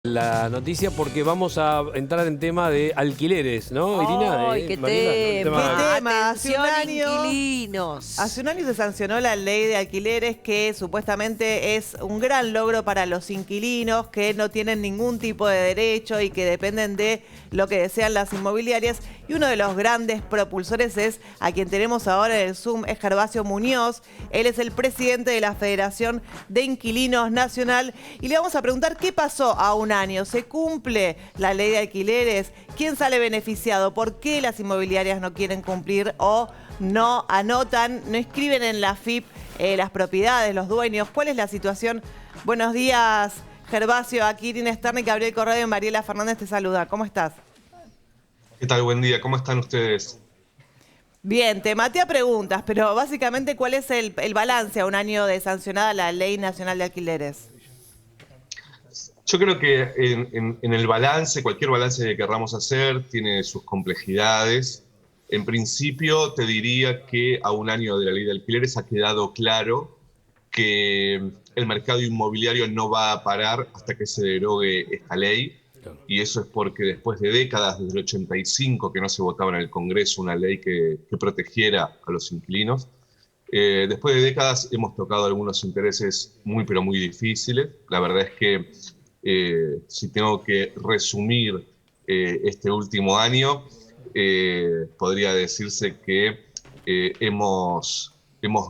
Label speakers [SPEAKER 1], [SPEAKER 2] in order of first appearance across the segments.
[SPEAKER 1] La noticia porque vamos a entrar en tema de alquileres, ¿no, Irina?
[SPEAKER 2] ¡Ay, qué
[SPEAKER 1] Mariela, ¿no?
[SPEAKER 2] tema!
[SPEAKER 3] ¿Qué tema?
[SPEAKER 2] Atención, inquilinos.
[SPEAKER 3] Hace un año se sancionó la ley de alquileres que supuestamente es un gran logro para los inquilinos que no tienen ningún tipo de derecho y que dependen de lo que desean las inmobiliarias. Y uno de los grandes propulsores es a quien tenemos ahora en el Zoom, es Gervasio Muñoz. Él es el presidente de la Federación de Inquilinos Nacional. Y le vamos a preguntar qué pasó a un año. ¿Se cumple la ley de alquileres? ¿Quién sale beneficiado? ¿Por qué las inmobiliarias no quieren cumplir o no anotan, no inscriben en la FIP las propiedades, los dueños? ¿Cuál es la situación? Buenos días, Gervasio. Aquí Irina Stern y Gabriel Corrado y Mariela Fernández te saluda. ¿Cómo estás?
[SPEAKER 4] ¿Qué tal? Buen día. ¿Cómo están ustedes?
[SPEAKER 3] Bien, te maté a preguntas, pero básicamente, ¿cuál es el balance a un año de sancionada la Ley Nacional de Alquileres?
[SPEAKER 4] Yo creo que en el balance, cualquier balance que querramos hacer, tiene sus complejidades. En principio, te diría que a un año de la ley de alquileres ha quedado claro que el mercado inmobiliario no va a parar hasta que se derogue esta ley. Y eso es porque después de décadas, desde el 85, que no se votaba en el Congreso una ley que protegiera a los inquilinos, después de décadas hemos tocado algunos intereses muy, pero muy difíciles. La verdad es que si tengo que resumir este último año, podría decirse que hemos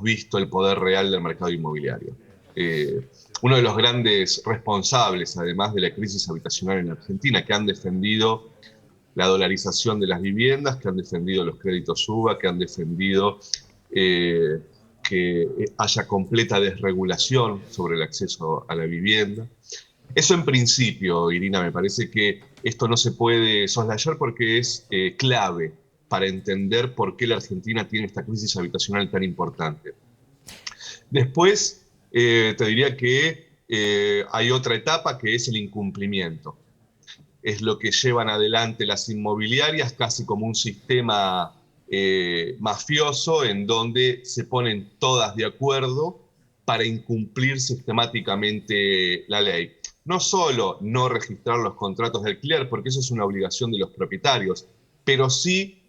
[SPEAKER 4] visto el poder real del mercado inmobiliario. Uno de los grandes responsables, además de la crisis habitacional en Argentina, que han defendido la dolarización de las viviendas, que han defendido los créditos UVA, que han defendido que haya completa desregulación sobre el acceso a la vivienda. Eso en principio, Irina, me parece que esto no se puede soslayar porque es clave para entender por qué la Argentina tiene esta crisis habitacional tan importante. Después, te diría que hay otra etapa que es el incumplimiento. Es lo que llevan adelante las inmobiliarias casi como un sistema mafioso en donde se ponen todas de acuerdo para incumplir sistemáticamente la ley. No solo no registrar los contratos de alquiler, porque eso es una obligación de los propietarios, pero sí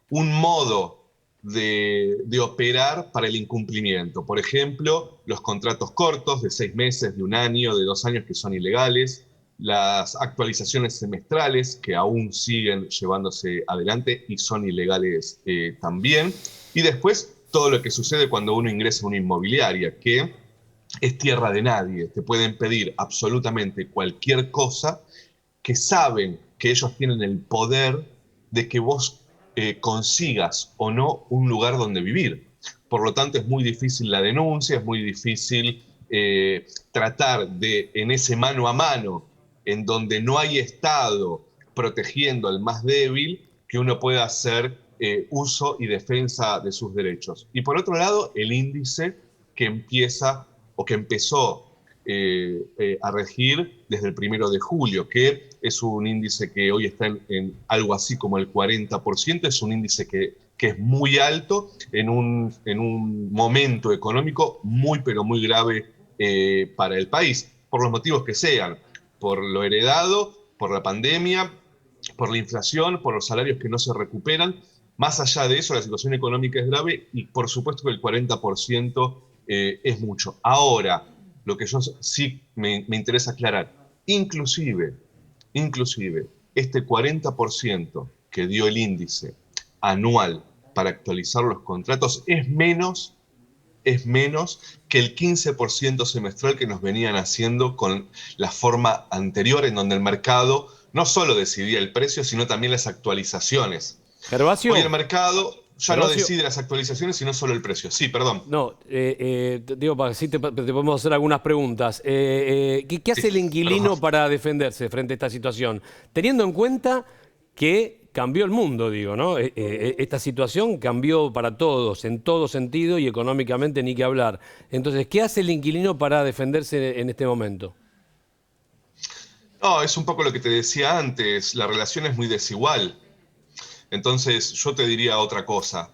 [SPEAKER 4] un modo de operar para el incumplimiento. Por ejemplo, los contratos cortos de 6 meses, de 1 año, de 2 años que son ilegales, las actualizaciones semestrales que aún siguen llevándose adelante y son ilegales también. Y después todo lo que sucede cuando uno ingresa a una inmobiliaria, que es tierra de nadie. Te pueden pedir absolutamente cualquier cosa que saben que ellos tienen el poder de que vos consigas o no un lugar donde vivir. Por lo tanto, es muy difícil la denuncia, es muy difícil tratar de, en ese mano a mano, en donde no hay Estado protegiendo al más débil, que uno pueda hacer uso y defensa de sus derechos. Y por otro lado, el índice que empieza o que empezó a regir desde el 1 de julio, que es un índice que hoy está en algo así como el 40%, es un índice que es muy alto en un momento económico muy, pero muy grave para el país, por los motivos que sean, por lo heredado, por la pandemia, por la inflación, por los salarios que no se recuperan. Más allá de eso, la situación económica es grave y por supuesto que el 40% es mucho. Ahora, lo que yo sí me interesa aclarar, inclusive, este 40% que dio el índice anual para actualizar los contratos es menos que el 15% semestral que nos venían haciendo con la forma anterior, en donde el mercado no solo decidía el precio, sino también las actualizaciones.
[SPEAKER 1] Gervasio.
[SPEAKER 4] Hoy el mercado ya
[SPEAKER 1] Gervasio,
[SPEAKER 4] no decide las actualizaciones, sino solo el precio. Sí, perdón.
[SPEAKER 1] No, digo, para que sí te podemos hacer algunas preguntas. ¿Qué hace el inquilino para defenderse frente a esta situación? Teniendo en cuenta que cambió el mundo, digo, ¿no? Esta situación cambió para todos, en todo sentido y económicamente ni que hablar. Entonces, ¿qué hace el inquilino para defenderse en este momento?
[SPEAKER 4] No, es un poco lo que te decía antes, la relación es muy desigual. Entonces, yo te diría otra cosa.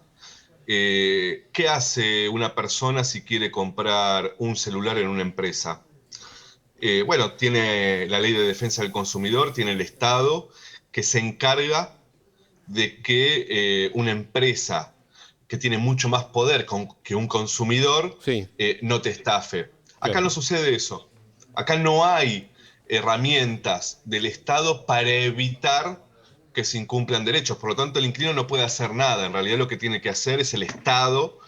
[SPEAKER 4] ¿Qué hace una persona si quiere comprar un celular en una empresa? bueno, tiene la Ley de Defensa del Consumidor, tiene el Estado, que se encarga de que una empresa que tiene mucho más poder que un consumidor
[SPEAKER 1] Sí,
[SPEAKER 4] no te estafe. Acá
[SPEAKER 1] claro.
[SPEAKER 4] no sucede eso. Acá no hay herramientas del Estado para evitar que se incumplan derechos. Por lo tanto, el inquilino no puede hacer nada. En realidad lo que tiene que hacer es el Estado,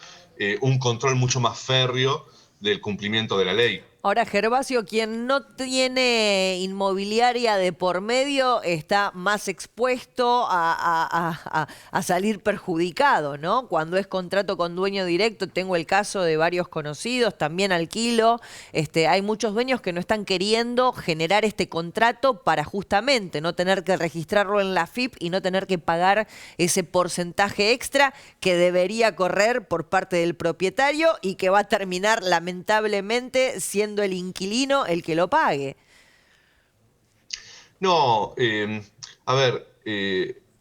[SPEAKER 4] un control mucho más férreo del cumplimiento de la ley.
[SPEAKER 2] Ahora, Gervasio, quien no tiene inmobiliaria de por medio está más expuesto a salir perjudicado, ¿no? Cuando es contrato con dueño directo, tengo el caso de varios conocidos, también alquilo. Hay muchos dueños que no están queriendo generar este contrato para justamente no tener que registrarlo en la AFIP y no tener que pagar ese porcentaje extra que debería correr por parte del propietario y que va a terminar lamentablemente siendo el inquilino el que lo pague.
[SPEAKER 4] No, a ver,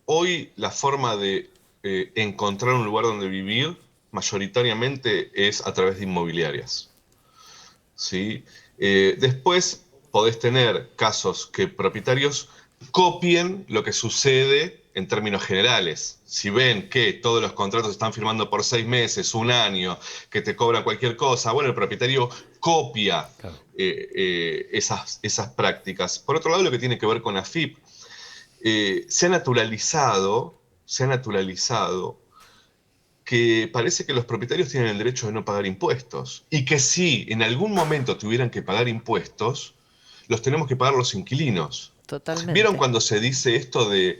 [SPEAKER 4] hoy la forma de encontrar un lugar donde vivir mayoritariamente es a través de inmobiliarias, ¿sí? Después podés tener casos que propietarios copien lo que sucede en términos generales. Si ven que todos los contratos están firmando por 6 meses, un año, que te cobran cualquier cosa, bueno, el propietario copia
[SPEAKER 1] Claro.
[SPEAKER 4] esas prácticas. Por otro lado, lo que tiene que ver con AFIP, se ha naturalizado que parece que los propietarios tienen el derecho de no pagar impuestos y que si en algún momento tuvieran que pagar impuestos, los tenemos que pagar los inquilinos. ¿Vieron
[SPEAKER 2] Totalmente.
[SPEAKER 4] cuando se dice esto de,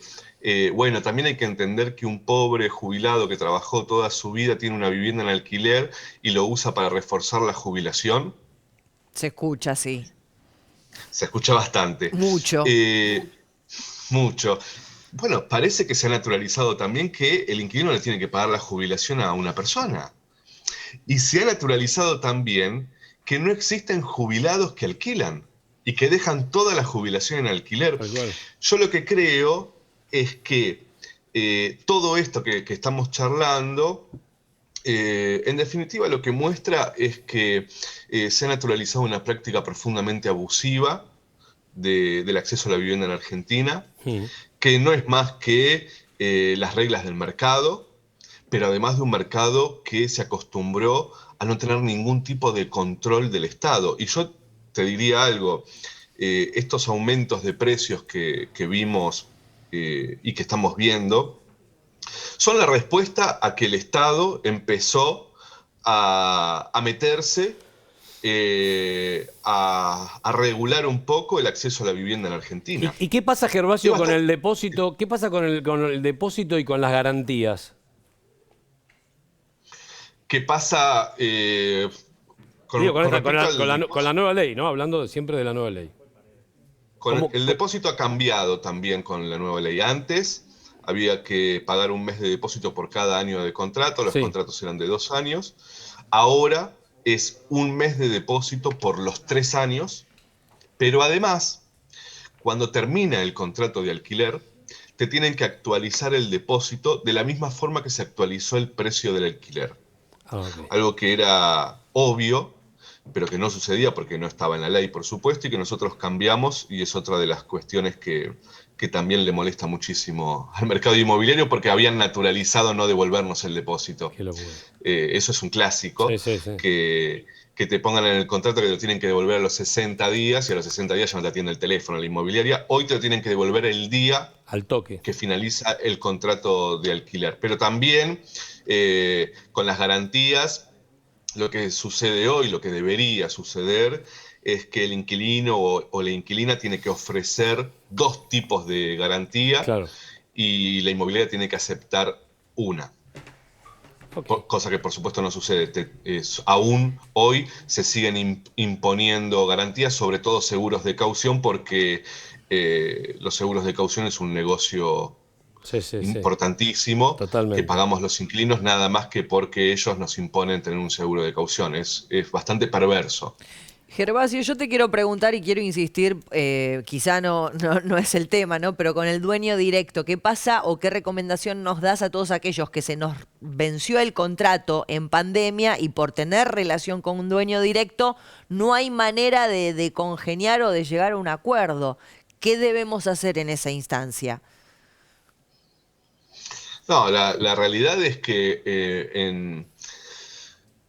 [SPEAKER 4] bueno, también hay que entender que un pobre jubilado que trabajó toda su vida tiene una vivienda en alquiler y lo usa para reforzar la jubilación?
[SPEAKER 2] Se escucha, sí.
[SPEAKER 4] Se escucha bastante.
[SPEAKER 2] Mucho.
[SPEAKER 4] Eh, Mucho. Bueno, parece que se ha naturalizado también que el inquilino le tiene que pagar la jubilación a una persona. Y se ha naturalizado también que no existen jubilados que alquilan y que dejan toda la jubilación en alquiler.
[SPEAKER 1] Tal cual.
[SPEAKER 4] Yo lo que creo es que todo esto que estamos charlando, en definitiva lo que muestra es que se ha naturalizado una práctica profundamente abusiva del acceso a la vivienda en Argentina,
[SPEAKER 1] Mm.
[SPEAKER 4] que no es más que las reglas del mercado, pero además de un mercado que se acostumbró a no tener ningún tipo de control del Estado. Y yo te diría algo, estos aumentos de precios que vimos y que estamos viendo, son la respuesta a que el Estado empezó a meterse, a regular un poco el acceso a la vivienda en Argentina.
[SPEAKER 1] ¿Y qué pasa,
[SPEAKER 4] Es
[SPEAKER 1] Gervasio, con
[SPEAKER 4] bastante-
[SPEAKER 1] el depósito? ¿Qué pasa con el depósito y con las garantías?
[SPEAKER 4] ¿Qué pasa
[SPEAKER 1] Digo,
[SPEAKER 4] con respecto
[SPEAKER 1] con
[SPEAKER 4] al
[SPEAKER 1] con la
[SPEAKER 4] depósito?
[SPEAKER 1] nueva ley, ¿no? Hablando siempre de la nueva ley. ¿Cómo,
[SPEAKER 4] El depósito ha cambiado también con la nueva ley. Antes había que pagar un mes de depósito por cada año de contrato, los
[SPEAKER 1] Sí,
[SPEAKER 4] contratos eran de 2 años. Ahora es un mes de depósito por los 3 años, pero además, cuando termina el contrato de alquiler, te tienen que actualizar el depósito de la misma forma que se actualizó el precio del alquiler.
[SPEAKER 1] ah, ok.
[SPEAKER 4] Algo que era obvio, pero que no sucedía porque no estaba en la ley, por supuesto, y que nosotros cambiamos, y es otra de las cuestiones que también le molesta muchísimo al mercado inmobiliario porque habían naturalizado no devolvernos el depósito.
[SPEAKER 1] Qué locura.
[SPEAKER 4] Eso es un clásico,
[SPEAKER 1] Sí, sí, sí.
[SPEAKER 4] que te pongan en el contrato que te lo tienen que devolver a los 60 días y a los 60 días ya no te atiende el teléfono, la inmobiliaria. Hoy te lo tienen que devolver el día
[SPEAKER 1] Al toque.
[SPEAKER 4] que finaliza el contrato de alquiler. Pero también con las garantías, lo que sucede hoy, lo que debería suceder, es que el inquilino o la inquilina tiene que ofrecer 2 tipos de garantía
[SPEAKER 1] Claro.
[SPEAKER 4] y la inmobiliaria tiene que aceptar una.
[SPEAKER 1] Ok.
[SPEAKER 4] Cosa que por supuesto no sucede. Aún hoy se siguen imponiendo garantías, sobre todo seguros de caución, porque los seguros de caución es un negocio
[SPEAKER 1] Sí, sí, sí.
[SPEAKER 4] importantísimo que
[SPEAKER 1] Totalmente.
[SPEAKER 4] pagamos los inquilinos nada más que porque ellos nos imponen tener un seguro de caución. Es bastante perverso.
[SPEAKER 2] Gervasio, yo te quiero preguntar y quiero insistir, quizá no es el tema, ¿no? Pero con el dueño directo, ¿qué pasa o qué recomendación nos das a todos aquellos que se nos venció el contrato en pandemia y por tener relación con un dueño directo no hay manera de congeniar o de llegar a un acuerdo? ¿Qué debemos hacer en esa instancia?
[SPEAKER 4] No, la realidad es que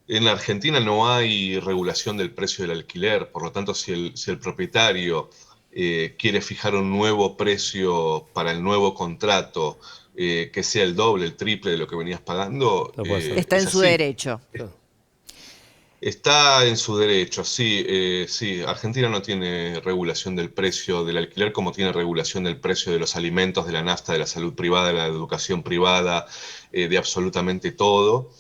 [SPEAKER 4] en la Argentina no hay regulación del precio del alquiler, por lo tanto, si el propietario quiere fijar un nuevo precio para el nuevo contrato, que sea el doble, el triple de lo que venías pagando,
[SPEAKER 1] No puede ser.
[SPEAKER 2] Está
[SPEAKER 4] es
[SPEAKER 2] en su
[SPEAKER 4] así.
[SPEAKER 2] derecho.
[SPEAKER 4] Está en su derecho, sí, sí. Argentina no tiene regulación del precio del alquiler como tiene regulación del precio de los alimentos, de la nafta, de la salud privada, de la educación privada, de absolutamente todo.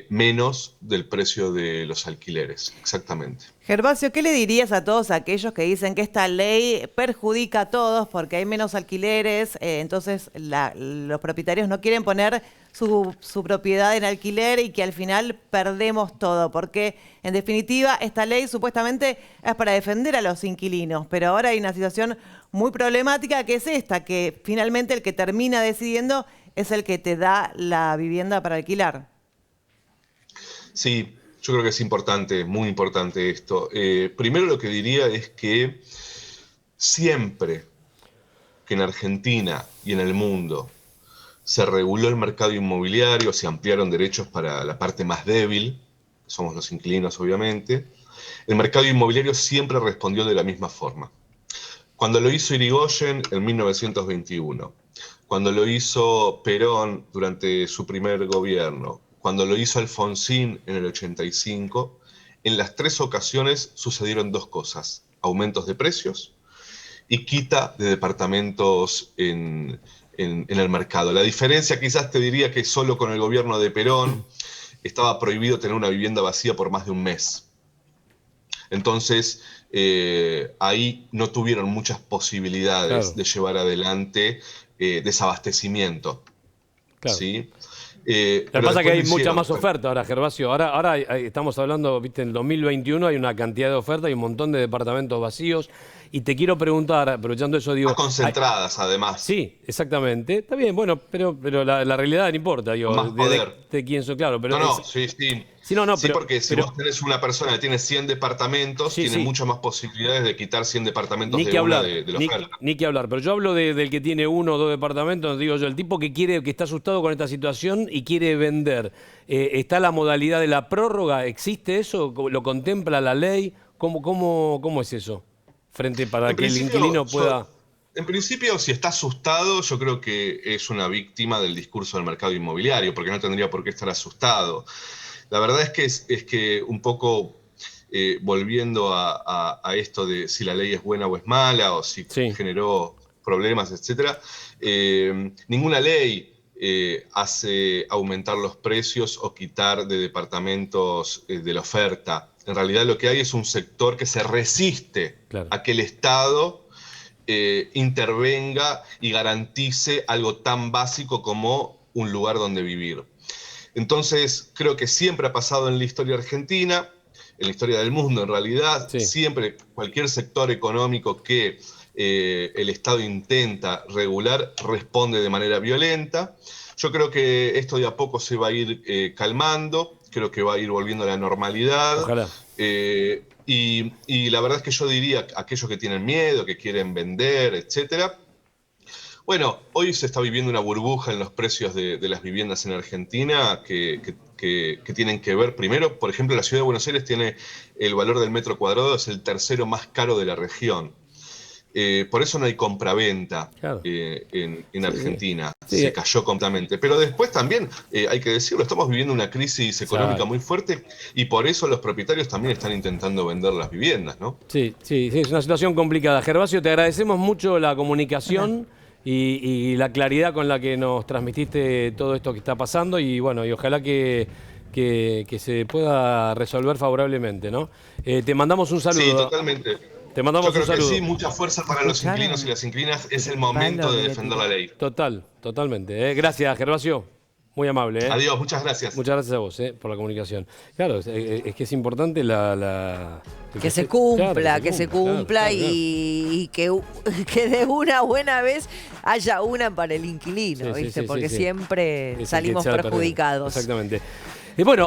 [SPEAKER 4] Menos del precio de los alquileres, exactamente.
[SPEAKER 3] Gervasio, ¿qué le dirías a todos aquellos que dicen que esta ley perjudica a todos porque hay menos alquileres, entonces los propietarios no quieren poner su propiedad en alquiler y que al final perdemos todo? Porque en definitiva esta ley supuestamente es para defender a los inquilinos, pero ahora hay una situación muy problemática que es esta, que finalmente el que termina decidiendo es el que te da la vivienda para alquilar.
[SPEAKER 4] Sí, yo creo que es importante, muy importante esto. Primero lo que diría es que siempre que en Argentina y en el mundo se reguló el mercado inmobiliario, se ampliaron derechos para la parte más débil, que somos los inquilinos obviamente, el mercado inmobiliario siempre respondió de la misma forma. Cuando lo hizo Irigoyen en 1921, cuando lo hizo Perón durante su primer gobierno, cuando lo hizo Alfonsín en el 85, en las tres ocasiones sucedieron dos cosas: aumentos de precios y quita de departamentos en el mercado. La diferencia quizás te diría que solo con el gobierno de Perón estaba prohibido tener una vivienda vacía por más de un mes. Entonces, ahí no tuvieron muchas posibilidades de llevar adelante desabastecimiento.
[SPEAKER 1] Claro.
[SPEAKER 4] ¿Sí?
[SPEAKER 1] Lo que pasa es que hay mucha más oferta ahora, Gervasio. Ahora estamos hablando, viste, en el 2021 hay una cantidad de oferta, hay un montón de departamentos vacíos. Y te quiero preguntar, aprovechando eso, digo...
[SPEAKER 4] Más concentradas, además.
[SPEAKER 1] Sí, exactamente. Está bien, bueno, pero la realidad no importa, digo.
[SPEAKER 4] Más poder.
[SPEAKER 1] De quién soy, claro. Pero
[SPEAKER 4] Sí.
[SPEAKER 1] Sí, no,
[SPEAKER 4] Sí, porque si vos tenés una persona que tiene 100 departamentos, tiene muchas más posibilidades de quitar 100 departamentos de la oferta.
[SPEAKER 1] Ni que hablar, pero yo hablo del que tiene 1 o 2 departamentos, digo yo, el tipo que está asustado con esta situación y quiere vender. ¿Está la modalidad de la prórroga? ¿Existe eso? ¿Lo contempla la ley? ¿Cómo es eso? Frente para que el inquilino pueda...
[SPEAKER 4] En principio, si está asustado, yo creo que es una víctima del discurso del mercado inmobiliario, porque no tendría por qué estar asustado. La verdad es que un poco volviendo a esto de si la ley es buena o es mala, o si generó problemas, etc., ninguna ley hace aumentar los precios o quitar de departamentos de la oferta. En realidad lo que hay es un sector que se resiste a que el Estado intervenga y garantice algo tan básico como un lugar donde vivir. Entonces, creo que siempre ha pasado en la historia argentina, en la historia del mundo en realidad, siempre cualquier sector económico que el Estado intenta regular responde de manera violenta. Yo creo que esto de a poco se va a ir calmando, creo que va a ir volviendo a la normalidad.
[SPEAKER 1] Ojalá.
[SPEAKER 4] Y la verdad es que yo diría a aquellos que tienen miedo, que quieren vender, etcétera. Bueno, hoy se está viviendo una burbuja en los precios de las viviendas en Argentina que tienen que ver, primero, por ejemplo, la ciudad de Buenos Aires tiene el valor del metro cuadrado, es el tercero más caro de la región. Por eso no hay compraventa en Argentina. Se cayó completamente. Pero después también, hay que decirlo, estamos viviendo una crisis económica muy fuerte y por eso los propietarios también están intentando vender las viviendas, ¿no?
[SPEAKER 1] Sí, es una situación complicada. Gervasio, te agradecemos mucho la comunicación y la claridad con la que nos transmitiste todo esto que está pasando y bueno, y ojalá que se pueda resolver favorablemente, ¿no? Te mandamos un saludo.
[SPEAKER 4] Sí, totalmente.
[SPEAKER 1] Te mandamos
[SPEAKER 4] un saludo.
[SPEAKER 1] Que sí,
[SPEAKER 4] mucha fuerza para los inquilinos y las inquilinas. Es el momento de defender la ley.
[SPEAKER 1] Totalmente. Gracias, Gervasio. Muy amable, ¿eh?
[SPEAKER 4] Adiós, muchas gracias.
[SPEAKER 1] Muchas gracias a vos, por la comunicación. Claro, es que es importante
[SPEAKER 2] que se cumpla,
[SPEAKER 1] claro,
[SPEAKER 2] que se cumpla
[SPEAKER 1] claro.
[SPEAKER 2] y que de una buena vez haya una para el inquilino,
[SPEAKER 1] Sí, sí,
[SPEAKER 2] ¿viste?
[SPEAKER 1] sí,
[SPEAKER 2] Porque
[SPEAKER 1] sí.
[SPEAKER 2] siempre
[SPEAKER 1] Es el que
[SPEAKER 2] salimos
[SPEAKER 1] echa de perder.
[SPEAKER 2] perjudicados.
[SPEAKER 1] Exactamente. Y bueno,